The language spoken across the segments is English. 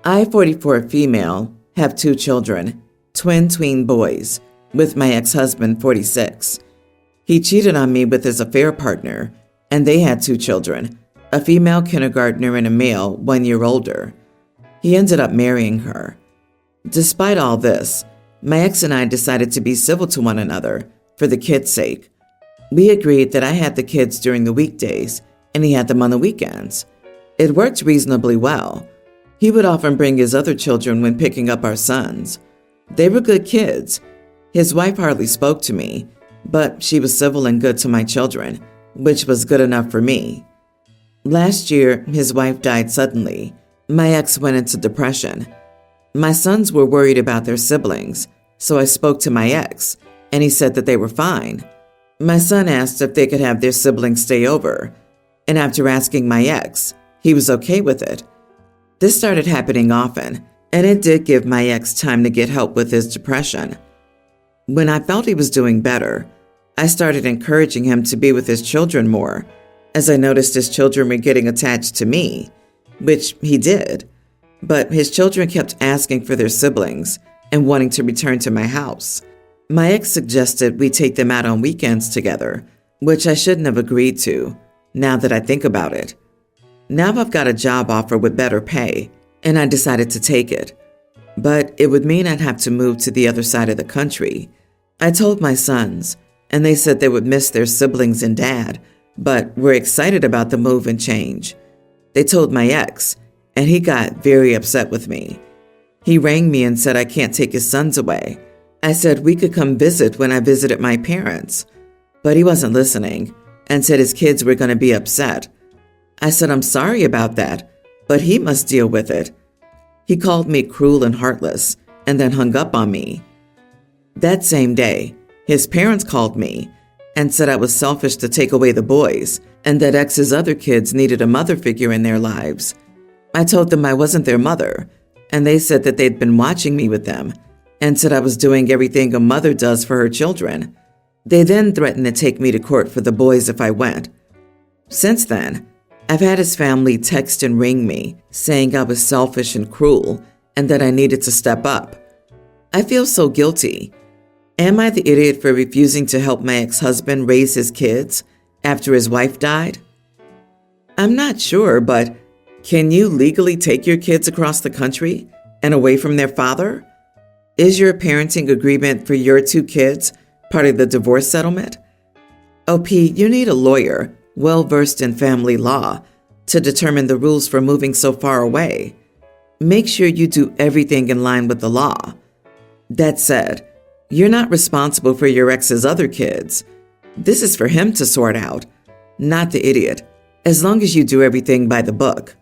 I, 44 female, have 2 children, twin boys, with my ex-husband, 46. He cheated on me with his affair partner, and they had 2 children, a female kindergartner and a male 1 year older. He ended up marrying her. Despite all this, my ex and I decided to be civil to one another for the kids' sake. We agreed that I had the kids during the weekdays and he had them on the weekends. It worked reasonably well. He would often bring his other children when picking up our sons. They were good kids. His wife hardly spoke to me, but she was civil and good to my children, which was good enough for me. Last year, his wife died suddenly. My ex went into depression. My sons were worried about their siblings, so I spoke to my ex, and he said that they were fine. My son asked if they could have their siblings stay over, and after asking my ex, he was okay with it. This started happening often, and it did give my ex time to get help with his depression. When I felt he was doing better, I started encouraging him to be with his children more, as I noticed his children were getting attached to me, which he did. But his children kept asking for their siblings and wanting to return to my house. My ex suggested we take them out on weekends together, which I shouldn't have agreed to, now that I think about it. Now I've got a job offer with better pay, and I decided to take it. But it would mean I'd have to move to the other side of the country. I told my sons, and they said they would miss their siblings and dad, but were excited about the move and change. They told my ex, and he got very upset with me. He rang me and said I can't take his sons away. I said we could come visit when I visited my parents, but he wasn't listening and said his kids were going to be upset. I said I'm sorry about that, but he must deal with it. He called me cruel and heartless and then hung up on me. That same day, his parents called me and said I was selfish to take away the boys and that ex's other kids needed a mother figure in their lives. I told them I wasn't their mother, and they said that they'd been watching me with them and said I was doing everything a mother does for her children. They then threatened to take me to court for the boys if I went. Since then, I've had his family text and ring me saying I was selfish and cruel and that I needed to step up. I feel so guilty. Am I the idiot for refusing to help my ex-husband raise his kids after his wife died? I'm not sure, but can you legally take your kids across the country and away from their father? Is your parenting agreement for your 2 kids part of the divorce settlement? OP, you need a lawyer well-versed in family law to determine the rules for moving so far away. Make sure you do everything in line with the law. That said, you're not responsible for your ex's other kids. This is for him to sort out, not the idiot, as long as you do everything by the book.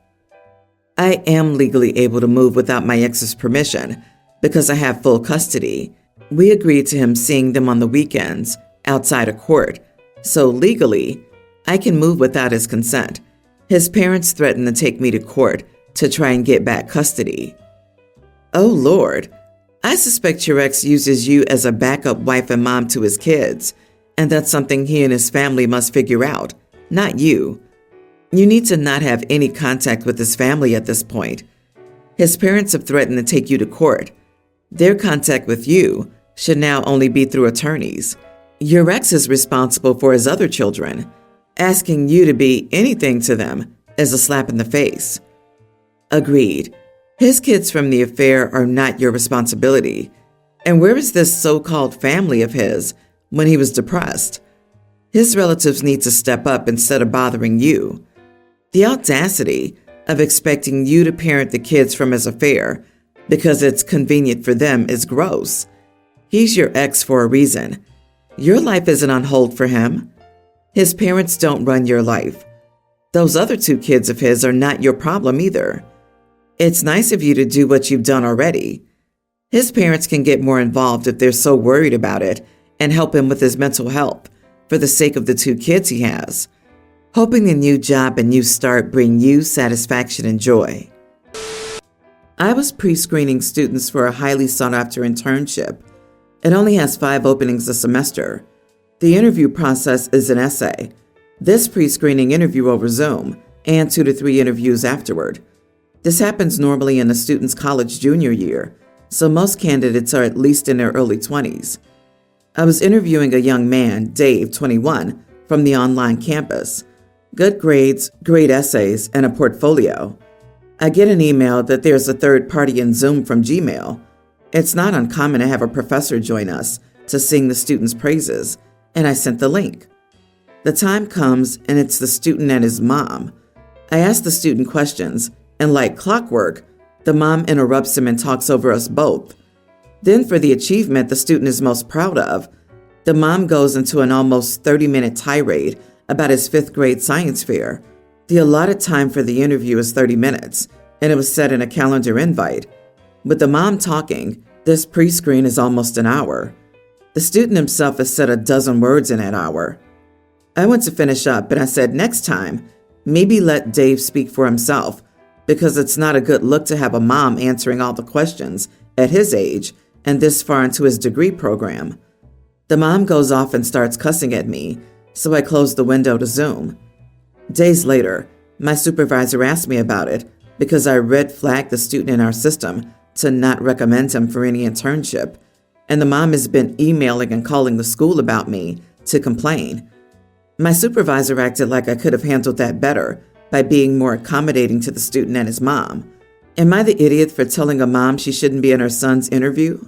I am legally able to move without my ex's permission because I have full custody. We agreed to him seeing them on the weekends outside of court, so legally, I can move without his consent. His parents threatened to take me to court to try and get back custody. Oh Lord, I suspect your ex uses you as a backup wife and mom to his kids, and that's something he and his family must figure out, not you. You need to not have any contact with his family at this point. His parents have threatened to take you to court. Their contact with you should now only be through attorneys. Your ex is responsible for his other children. Asking you to be anything to them is a slap in the face. Agreed. His kids from the affair are not your responsibility. And where is this so-called family of his when he was depressed? His relatives need to step up instead of bothering you. The audacity of expecting you to parent the kids from his affair because it's convenient for them is gross. He's your ex for a reason. Your life isn't on hold for him. His parents don't run your life. Those other 2 kids of his are not your problem either. It's nice of you to do what you've done already. His parents can get more involved if they're so worried about it and help him with his mental health for the sake of the 2 kids he has. Hoping the new job and new start bring you satisfaction and joy. I was pre-screening students for a highly sought-after internship. It only has 5 openings a semester. The interview process is an essay. This pre-screening interview over Zoom and 2 to 3 interviews afterward. This happens normally in a student's college junior year, so most candidates are at least in their early 20s. I was interviewing a young man, Dave, 21, from the online campus. Good grades, great essays, and a portfolio. I get an email that there's a third party in Zoom from Gmail. It's not uncommon to have a professor join us to sing the student's praises, and I sent the link. The time comes, and it's the student and his mom. I ask the student questions, and like clockwork, the mom interrupts him and talks over us both. Then for the achievement the student is most proud of, the mom goes into an almost 30-minute tirade about his 5th grade science fair. The allotted time for the interview is 30 minutes, and it was set in a calendar invite. With the mom talking, this pre-screen is almost an hour. The student himself has said a dozen words in that hour. I went to finish up, and I said next time, maybe let Dave speak for himself, because it's not a good look to have a mom answering all the questions at his age and this far into his degree program. The mom goes off and starts cussing at me, so I close the window to Zoom. Days later, my supervisor asked me about it because I red flagged the student in our system to not recommend him for any internship, and the mom has been emailing and calling the school about me to complain. My supervisor acted like I could have handled that better by being more accommodating to the student and his mom. Am I the idiot for telling a mom she shouldn't be in her son's interview?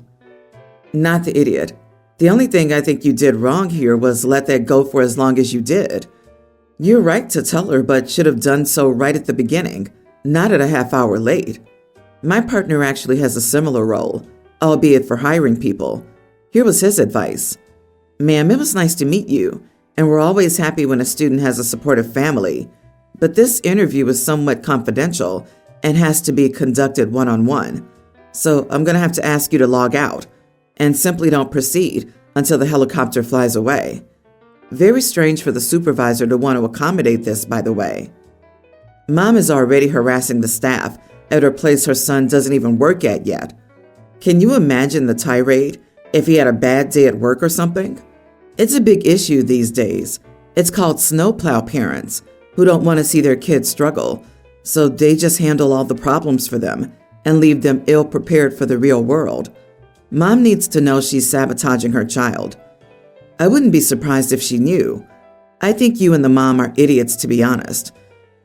Not the idiot. The only thing I think you did wrong here was let that go for as long as you did. You're right to tell her, but should have done so right at the beginning, not at a half hour late. My partner actually has a similar role, albeit for hiring people. Here was his advice. Ma'am, it was nice to meet you, and we're always happy when a student has a supportive family. But this interview is somewhat confidential and has to be conducted one-on-one. So I'm going to have to ask you to log out and simply don't proceed until the helicopter flies away. Very strange for the supervisor to want to accommodate this, by the way. Mom is already harassing the staff at her place her son doesn't even work at yet. Can you imagine the tirade if he had a bad day at work or something? It's a big issue these days. It's called snowplow parents who don't want to see their kids struggle, so they just handle all the problems for them and leave them ill-prepared for the real world. Mom needs to know she's sabotaging her child. I wouldn't be surprised if she knew. I think you and the mom are idiots, to be honest.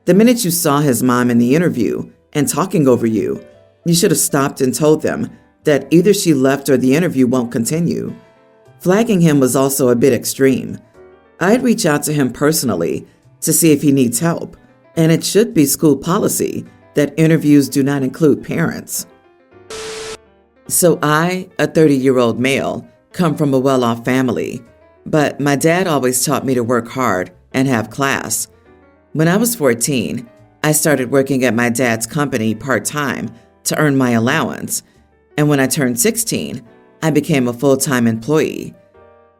The minute you saw his mom in the interview and talking over you, you should have stopped and told them that either she left or the interview won't continue. Flagging him was also a bit extreme. I'd reach out to him personally to see if he needs help, and it should be school policy that interviews do not include parents. So I, a 30-year-old male, come from a well-off family, but my dad always taught me to work hard and have class. When I was 14, I started working at my dad's company part-time to earn my allowance, and when I turned 16, I became a full-time employee.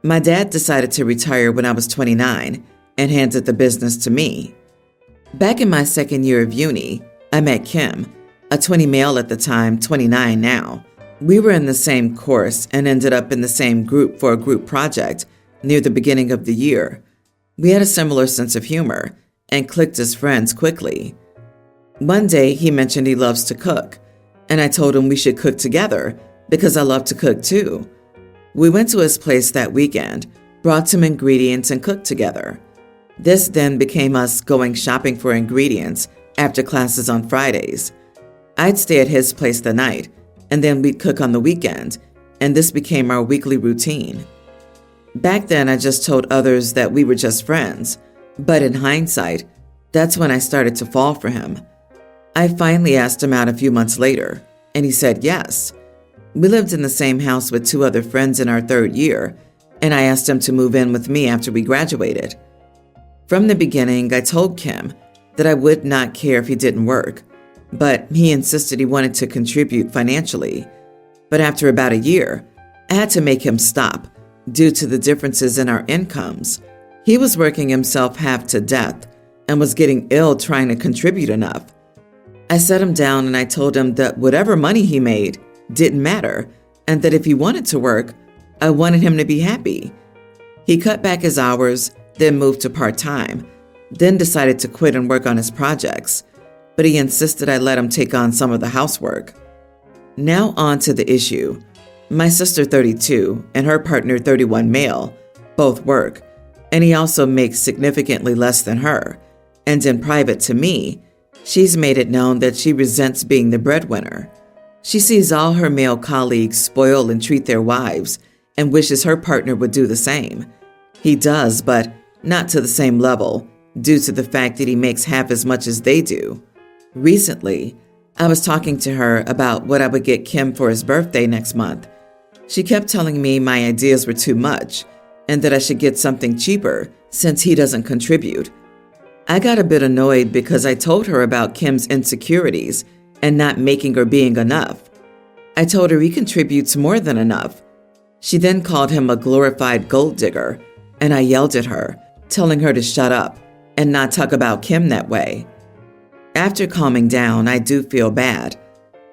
My dad decided to retire when I was 29 and handed the business to me. Back in my second year of uni, I met Kim, a 20 male at the time, 29 now. We were in the same course and ended up in the same group for a group project near the beginning of the year. We had a similar sense of humor and clicked as friends quickly. One day, he mentioned he loves to cook, and I told him we should cook together because I love to cook too. We went to his place that weekend, brought some ingredients, and cooked together. This then became us going shopping for ingredients after classes on Fridays. I'd stay at his place the night, and then we'd cook on the weekend, and this became our weekly routine. Back then, I just told others that we were just friends, but in hindsight, that's when I started to fall for him. I finally asked him out a few months later, and he said yes. We lived in the same house with 2 other friends in our 3rd year, and I asked him to move in with me after we graduated. From the beginning, I told Kim that I would not care if he didn't work, but he insisted he wanted to contribute financially. But after about a year, I had to make him stop due to the differences in our incomes. He was working himself half to death and was getting ill trying to contribute enough. I sat him down and I told him that whatever money he made didn't matter, and that if he wanted to work, I wanted him to be happy. He cut back his hours, then moved to part-time, then decided to quit and work on his projects. but he insisted I let him take on some of the housework. Now on to the issue. My sister, 32, and her partner, 31 male, both work, and he also makes significantly less than her. And in private to me, she's made it known that she resents being the breadwinner. She sees all her male colleagues spoil and treat their wives and wishes her partner would do the same. He does, but not to the same level, due to the fact that he makes half as much as they do. Recently, I was talking to her about what I would get Kim for his birthday next month. She kept telling me my ideas were too much and that I should get something cheaper since he doesn't contribute. I got a bit annoyed because I told her about Kim's insecurities and not making or being enough. I told her he contributes more than enough. She then called him a glorified gold digger, and I yelled at her, telling her to shut up and not talk about Kim that way. After calming down, I do feel bad.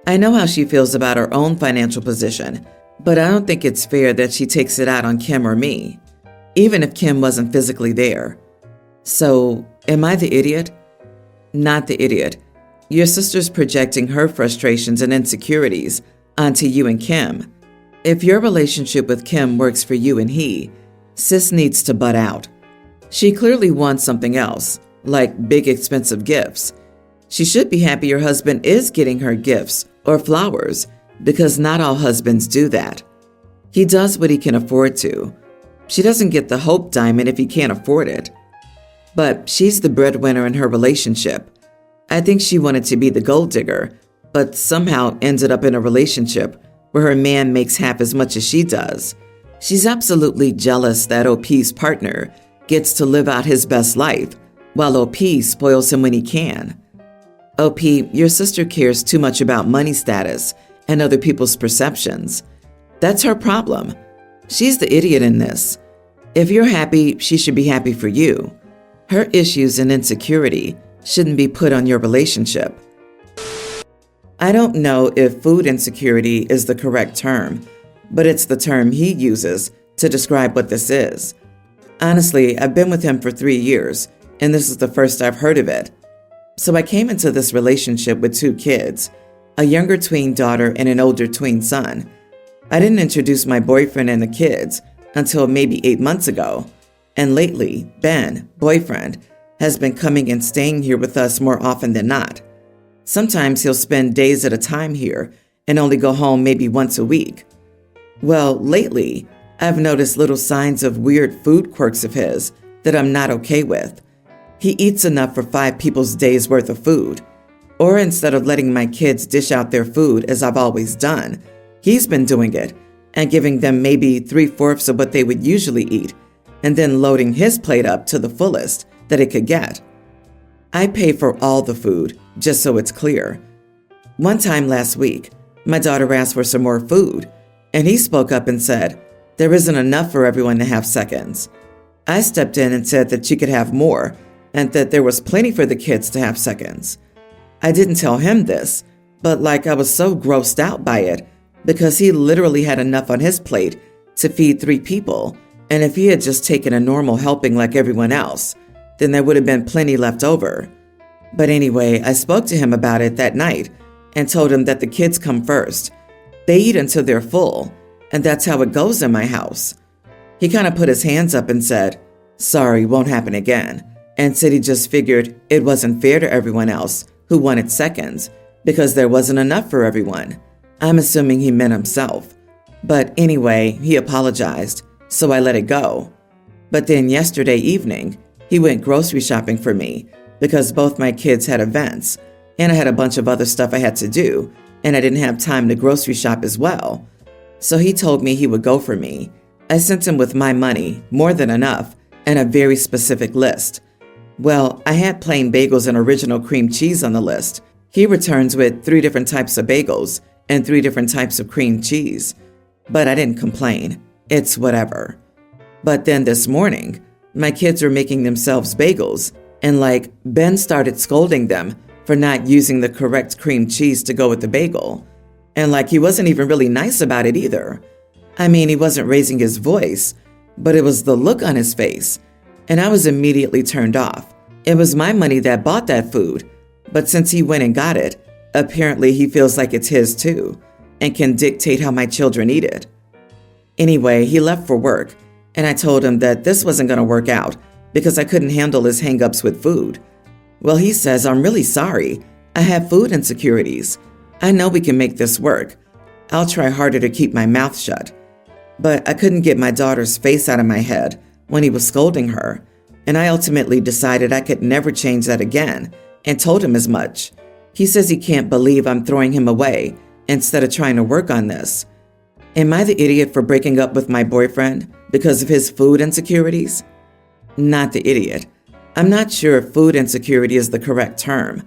I know how she feels about her own financial position, but I don't think it's fair that she takes it out on Kim or me, even if Kim wasn't physically there. So, am I the idiot? Not the idiot. Your sister's projecting her frustrations and insecurities onto you and Kim. If your relationship with Kim works for you and he, sis needs to butt out. She clearly wants something else, like big expensive gifts. She should be happy her husband is getting her gifts or flowers, because not all husbands do that. He does what he can afford to. She doesn't get the Hope Diamond if he can't afford it. But she's the breadwinner in her relationship. I think she wanted to be the gold digger, but somehow ended up in a relationship where her man makes half as much as she does. She's absolutely jealous that OP's partner gets to live out his best life, while OP spoils him when he can. OP, your sister cares too much about money status and other people's perceptions. That's her problem. She's the idiot in this. If you're happy, she should be happy for you. Her issues and insecurity shouldn't be put on your relationship. I don't know if food insecurity is the correct term, but it's the term he uses to describe what this is. Honestly, I've been with him for 3 years, and this is the first I've heard of it. So I came into this relationship with 2 kids, a younger tween daughter and an older tween son. I didn't introduce my boyfriend and the kids until maybe 8 months ago. And lately, Ben, boyfriend, has been coming and staying here with us more often than not. Sometimes he'll spend days at a time here and only go home maybe once a week. Well, lately, I've noticed little signs of weird food quirks of his that I'm not okay with. He eats enough for 5 people's days worth of food. Or instead of letting my kids dish out their food as I've always done, he's been doing it and giving them maybe 3/4 of what they would usually eat, and then loading his plate up to the fullest that it could get. I pay for all the food, just so it's clear. One time last week, my daughter asked for some more food, and he spoke up and said, there isn't enough for everyone to have seconds. I stepped in and said that she could have more, and that there was plenty for the kids to have seconds. I didn't tell him this, but I was so grossed out by it, because he literally had enough on his plate to feed 3 people, and if he had just taken a normal helping like everyone else, then there would have been plenty left over. But anyway, I spoke to him about it that night and told him that the kids come first. They eat until they're full, and that's how it goes in my house. He kind of put his hands up and said, sorry, won't happen again, and said he just figured it wasn't fair to everyone else who wanted seconds because there wasn't enough for everyone. I'm assuming he meant himself. But anyway, he apologized, so I let it go. But then yesterday evening, he went grocery shopping for me because both my kids had events, and I had a bunch of other stuff I had to do, and I didn't have time to grocery shop as well. So he told me he would go for me. I sent him with my money, more than enough, and a very specific list. Well, I had plain bagels and original cream cheese on the list. He returns with 3 different types of bagels and 3 different types of cream cheese. But I didn't complain. It's whatever. But then this morning, my kids were making themselves bagels, and Ben started scolding them for not using the correct cream cheese to go with the bagel. And he wasn't even really nice about it either. I mean, he wasn't raising his voice, but it was the look on his face. And I was immediately turned off. It was my money that bought that food. But since he went and got it, apparently he feels like it's his too and can dictate how my children eat it. Anyway, he left for work, and I told him that this wasn't going to work out because I couldn't handle his hang-ups with food. Well, he says, "I'm really sorry. I have food insecurities. I know we can make this work. I'll try harder to keep my mouth shut." But I couldn't get my daughter's face out of my head when he was scolding her, and I ultimately decided I could never change that again and told him as much. He says he can't believe I'm throwing him away instead of trying to work on this. Am I the idiot for breaking up with my boyfriend because of his food insecurities? Not the idiot. I'm not sure if food insecurity is the correct term.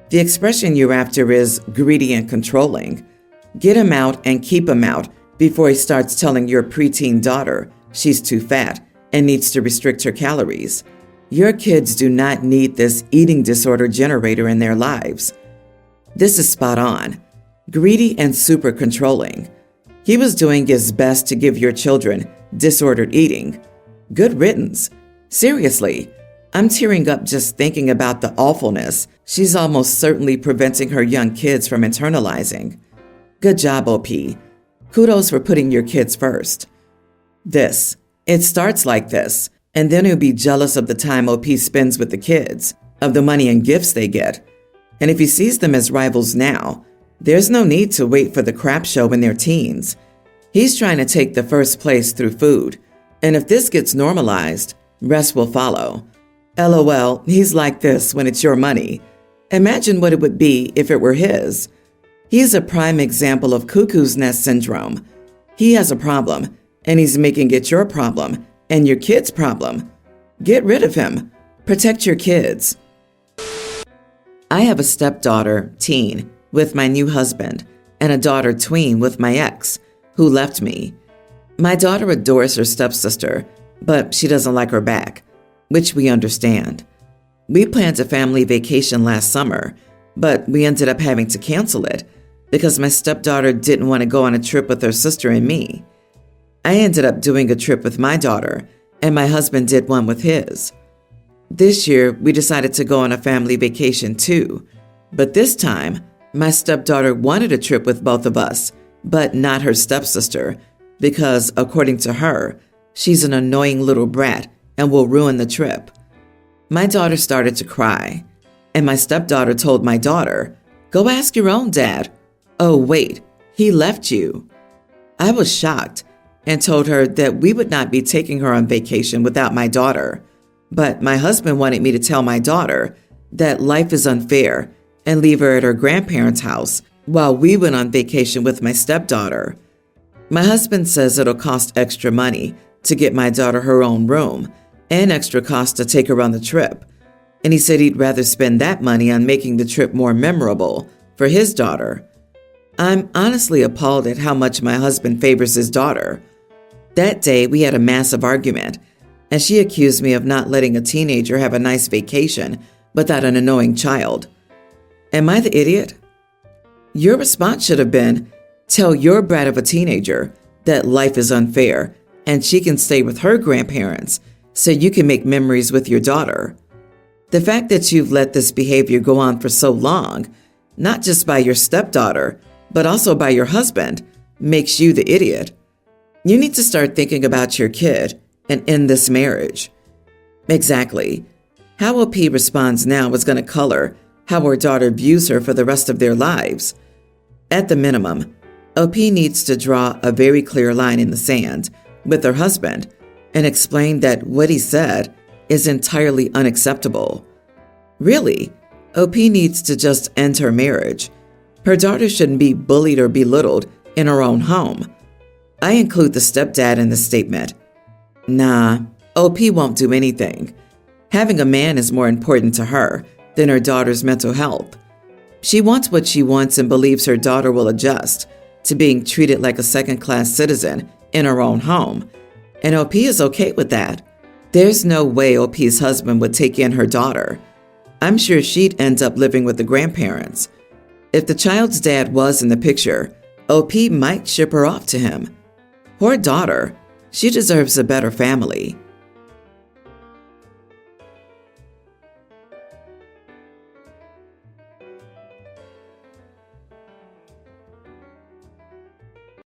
The expression you're after is greedy and controlling. Get him out and keep him out before he starts telling your preteen daughter she's too fat and needs to restrict her calories. Your kids do not need this eating disorder generator in their lives. This is spot on. Greedy and super controlling. He was doing his best to give your children disordered eating. Good riddance. Seriously, I'm tearing up just thinking about the awfulness she's almost certainly preventing her young kids from internalizing. Good job, OP. Kudos for putting your kids first. It starts like this, and then he'll be jealous of the time OP spends with the kids, of the money and gifts they get. And if he sees them as rivals now, there's no need to wait for the crap show in their teens. He's trying to take the first place through food, and if this gets normalized, rest will follow. LOL, he's like this when it's your money. Imagine what it would be if it were his. He's a prime example of cuckoo's nest syndrome. He has a problem, and he's making it your problem and your kid's problem. Get rid of him. Protect your kids. I have a stepdaughter, teen, with my new husband, and a daughter, tween, with my ex, who left me. My daughter adores her stepsister, but she doesn't like her back, which we understand. We planned a family vacation last summer, but we ended up having to cancel it because my stepdaughter didn't want to go on a trip with her sister and me. I ended up doing a trip with my daughter, and my husband did one with his. This year, we decided to go on a family vacation too, but this time, my stepdaughter wanted a trip with both of us, but not her stepsister, because, according to her, she's an annoying little brat and will ruin the trip. My daughter started to cry, and my stepdaughter told my daughter, "Go ask your own dad." Oh, wait, he left you. I was shocked and told her that we would not be taking her on vacation without my daughter. But my husband wanted me to tell my daughter that life is unfair and leave her at her grandparents' house while we went on vacation with my stepdaughter. My husband says it'll cost extra money to get my daughter her own room and extra cost to take her on the trip. And he said he'd rather spend that money on making the trip more memorable for his daughter. I'm honestly appalled at how much my husband favors his daughter. That day, we had a massive argument, and she accused me of not letting a teenager have a nice vacation without an annoying child. Am I the idiot? Your response should have been, tell your brat of a teenager that life is unfair and she can stay with her grandparents so you can make memories with your daughter. The fact that you've let this behavior go on for so long, not just by your stepdaughter, but also by your husband, makes you the idiot. You need to start thinking about your kid and end this marriage. Exactly. How OP responds now is going to color how her daughter views her for the rest of their lives. At the minimum, OP needs to draw a very clear line in the sand with her husband and explain that what he said is entirely unacceptable. Really, OP needs to just end her marriage. Her daughter shouldn't be bullied or belittled in her own home. I include the stepdad in the statement. Nah, OP won't do anything. Having a man is more important to her than her daughter's mental health. She wants what she wants and believes her daughter will adjust to being treated like a second-class citizen in her own home, and OP is okay with that. There's no way OP's husband would take in her daughter. I'm sure she'd end up living with the grandparents. If the child's dad was in the picture, OP might ship her off to him. Poor daughter. She deserves a better family.